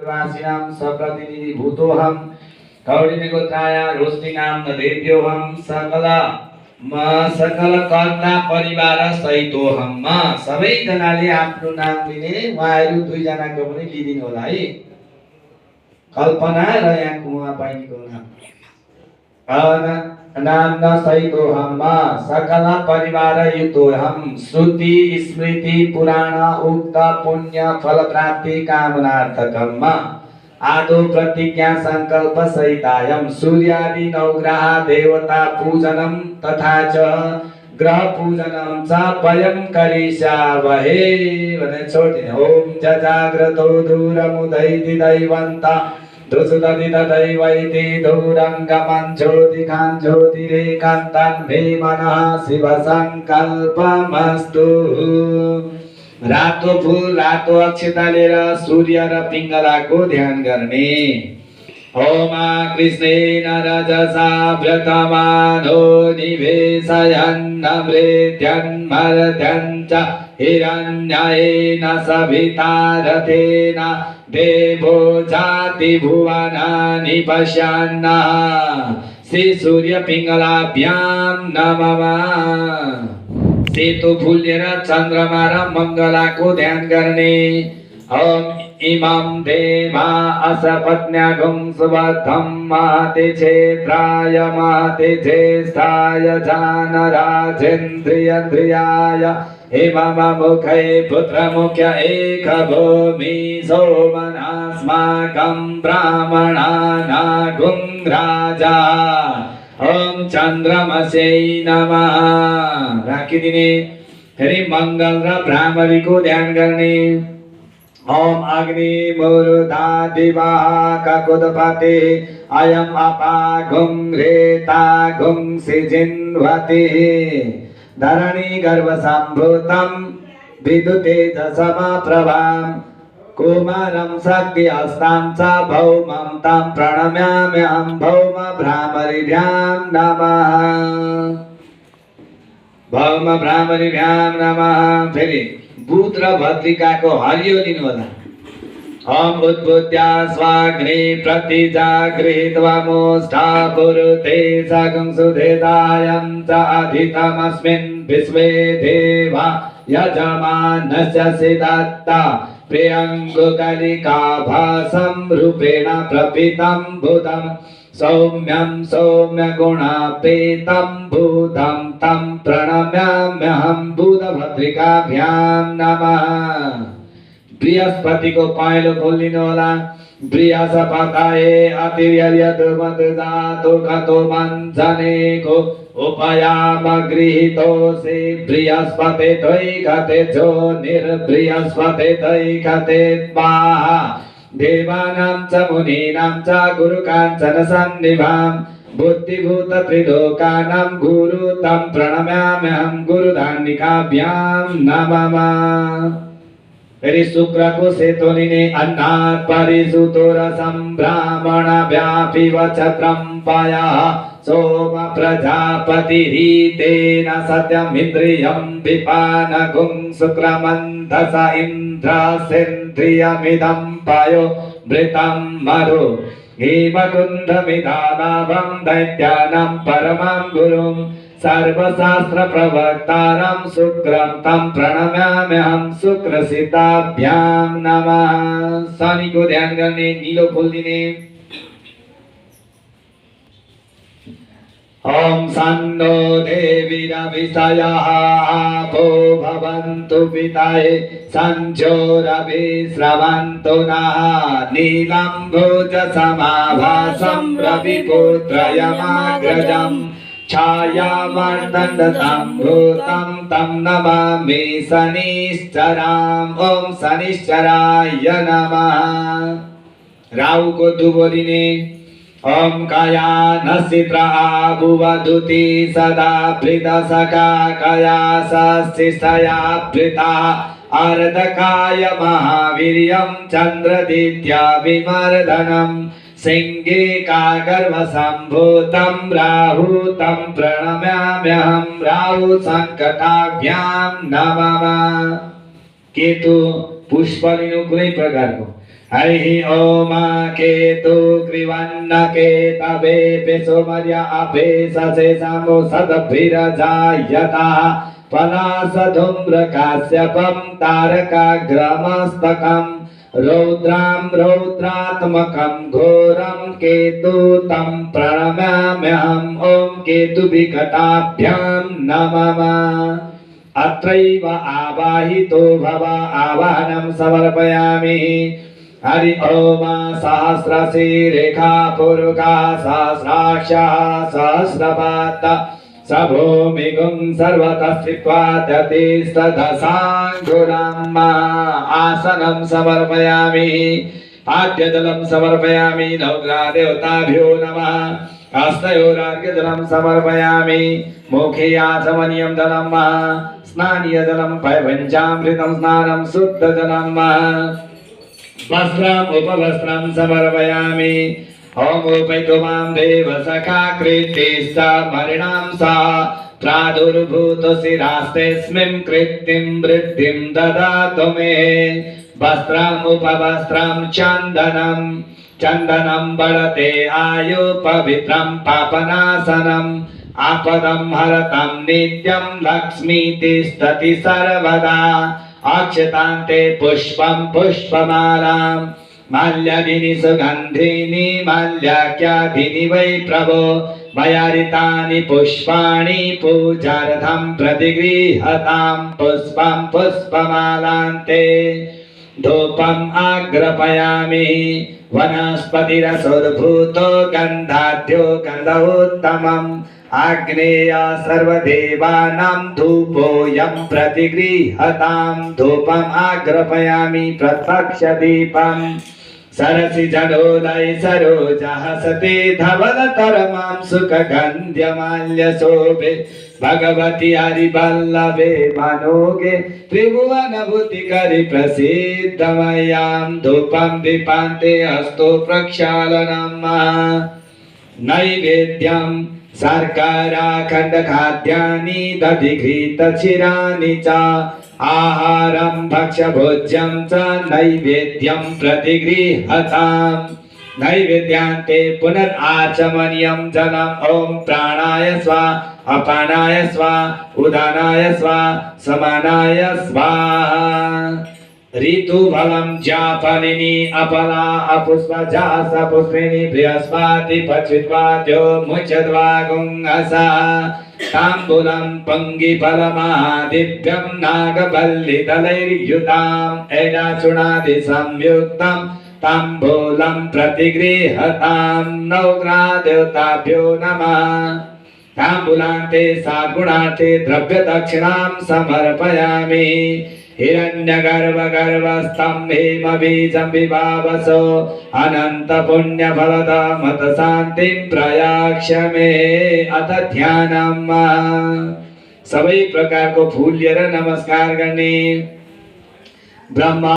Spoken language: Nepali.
वासिनां सप्रतिनिधिभूतोऽहं कौडिन्यगोत्राय रोष्टिनां नदेभ्योऽहं सकल कर्ता परिवार सहितोऽहं। सबैजनाले आफ्नो नाम लिने, उहाँहरू दुईजनाको पनि लिदिनु होला है। कल्पना र यहाँको उहाँ बहिनीको नाम सहितोऽहं सकल परिवार युतोऽहं श्रुति स्मृति पुराण उक्त पुण्य फल प्राप्ति कामनार्थकम् आदो प्रतिज्ञा संकल्प सहितायं सूर्यादि नवग्रह देवता पूजनम तथा च ग्रह पूजनम च वयं करिष्यामहे भनेर छोडिदिने। ओम जजाग्रतो दूरमुदैति दैवन्त दुसुदधिदैवैति दूरङ्गमं ज्योतिकां ज्योतिरेकान्तं मे मनः शिव संकल्पमस्तु। रातो फूल रातो अक्षता लिएर सूर्य र पिङ्गलाको ध्यान गर्ने। ओम कृष्णेन रजसा व्रतमानो निवेशयन्नमृत्यन्मर्त्यं च हिरण्येन सविता रथेन देवो जाति भुवनानि पश्यन्नः श्री सूर्य पिङ्गलाभ्यां नमः। सेतो फूल लिएर चन्द्रमा र मङ्गलाको ध्यान गर्ने। ओम इमं देवा असपत्न्यागुं सुबद्धं महते क्षेत्राय महते ज्येष्ठाय जानराजेन्द्रियन्द्रियाय इमं मुखे पुत्रमुख्य एक भूमि सोमनास्माकं ब्राह्मणानागुं राजा। ओम चन्द्रमसे नमः राखिदिने। फेरि मङ्गल र भ्रामरीको ध्यान गर्ने। ओम अग्नि मुरुदा दिवाः ककुदपते अयम् अपाघुं रेताघुं सिजिन्वति धरणी गर्भसम्भूतं विद्युतेजसमप्रभां कुमारं शक्ति हस्तां च भौमं तं प्रणम्याम्यहं भौम भ्रामरीभ्यां नमः। भौम भ्रामरीभ्यां नमः। फेरि बुध र भद्रिकाको हरियो लिनु होला। ओम उद्बुद्ध्या स्वाग्ने प्रतिजागृहीत्वा मोष्ठा पुरुते सगं सुधेदायं च अधितमस्मिन् विश्वे देवा यजमानस्य सिदत्ता प्रियङ्गुकलिकाभासं रूपेण प्रपितं बुधं सौम्यं सौम्यगुणापेतं बुधं तं प्रणम्याम्यहं बुधभद्रिकाभ्यां नमः। बृहस्पतिको पहेँलो फूल लिनु होला। बृहस्पतये अतिर्यदुमदजातो गतो मञ्जनेको उपयाम गृहीतोऽसि बृहस्पते त्वयि गते जो निर्बृहस्पते त्वयि गते स्वाहा देवानां च मुनीनां च गुरुकाञ्चन सन्निभां बुद्धिभूत त्रिलोकानां गुरु तं प्रणम्याम्यहं गुरुधार्मिकाभ्यां नमः। फेरि शुक्रको सेतो लिने। अन्नात् परिसुतो रसं ब्राह्मण व्यापि वचत्रं पयः सोम प्रजापतिरीतेन सत्यमिन्द्रियं विपानगुं शुक्रमन्थस इन्द्रसेन्द्रियमिदं पयो मृतं मधु हेमकुण्डमिदानाभं दैत्यानां परमं गुरुं सर्वशास्त्र प्रवक्तारं शुक्रं तं प्रणम्याम्यहं शुक्रसिताभ्यां नमः। शनिको ध्यान गर्ने। नीलो फूल दिने। ओम सन्नो देवीरविषयः आपो भवन्तु पिताये सञ्जोरविश्रवन्तु नः नीलं भुजसमाभासं रविपुत्रयमाग्रजम् छायावर्तन्तं भूतं तं नमामि शनिश्चराम्। ओम शनिश्चराय नमः। राहुको दुबो लिने। ओम कया नसित्रा भुवदुति सदा प्रीतसखा कया सशिष्टया प्रीता अर्धकाय महावीर्यं चन्द्रदित्या विमर्दनम् सिंहे कागर्भसम्भूतं राहु तं प्रणम्याम्यहं राहु संकटाभ्यां नमः। केतु पुष्प लिनु कुनै प्रकारको। हरिः ओम केतु ग्रीवन्न केतवे पिसुमर्य अपे ससे समो सदभिरजायता पलासधूम्रकाश्यपं तारकाग्रमस्तकम् रौद्रां रौद्रात्मकं घोरं केतु तं प्रणमाम्यहम् ॐ केतुविकटाभ्यां नमः अत्रैव आवाहितो भव आवाहनं समर्पयामि हरि ओम सहस्रशीरेखा पूर्वका सहस्राक्षः सहस्रपाद सभूमिगुं सर्वतः स्थित्वा दतिस्तदसाङ्गुरम् आसनं समर्पयामि आद्यजलं समर्पयामि नवग्रहदेवताभ्यो नमः हस्तयोरार्घ्यजलं समर्पयामि मुखे आचमनीयं जलं स्नानीयजलं पञ्चामृतं स्नानं शुद्धजलं वस्त्रम् उपवस्त्रं समर्पयामि ॐ उपैतु मां देव सखा कृतिश्च मरिणां सा प्रादुर्भूतशिरास्तेऽस्मिन् कृत्तिं वृद्धिं ददातु मे वस्त्रम् उपवस्त्रं चन्दनं बलते आयु पवित्रं पापनाशनम् आपदं हरतं नित्यं लक्ष्मी तिष्ठति सर्वदा अक्षतान्ते पुष्पं पुष्पमालां माल्यादीनि सुगन्धिनि माल्याख्यादीनि वै प्रभो मयारितानि पुष्पाणि पूजार्थं प्रतिगृह्यतां पुष्पं पुष्पमालान्ते धूपम् आग्रपयामि वनस्पतिरसोद्भूतो गन्धाढ्यो गन्धोत्तमम् आग्नेय सर्वदेवानां धूपोऽयं प्रतिगृह्यतां धूपम् आग्रपयामि प्रत्यक्षदीपं सरसिजनोदय सरोजः सते धवलतरमां सुखगन्ध्यमाल्यशोभे भगवति हरिवल्लभे मनोगे त्रिभुवनभूतिकरि प्रसिद्धमयां धूपं दीपान्ते हस्तो प्रक्षालनम् नैवेद्यं शर्करा खण्डखाद्यानि दधिघृतक्षीराणि च आहारं भक्ष्यभोज्यं च नैवेद्यं प्रतिगृह्यताम् नैवेद्यान्ते पुनराचमनीयं जलम् ॐ प्राणाय स्वाहा अपानाय स्वाहा उदानाय स्वाहा समानाय स्वाहा ऋतुफलं जापनिनि अपला अपुष्पजा सपुष्पिनि बृहस्पति पच्वित्वाद्यो मुच्यद्वागुंहसा ताम्बूलं पङ्गिफलमादिभ्यं नागवल्लिदलैर्युताम् एडाचूर्णादिसंयुक्तं ताम्बूलं प्रतिगृह्यतां नवग्रहदेवताभ्यो नमः ताम्बूलान्ते सागुणार्थे द्रव्यदक्षिणां समर्पयामि हिरण्यगर्भगर्भस्थं हेमबीजं विभावसो अनन्तपुण्यफलदामत शान्तिं प्रयाक्ष मे अथ ध्यानम् सबै प्रकारको फूल लिएर नमस्कार गर्ने ब्रह्मा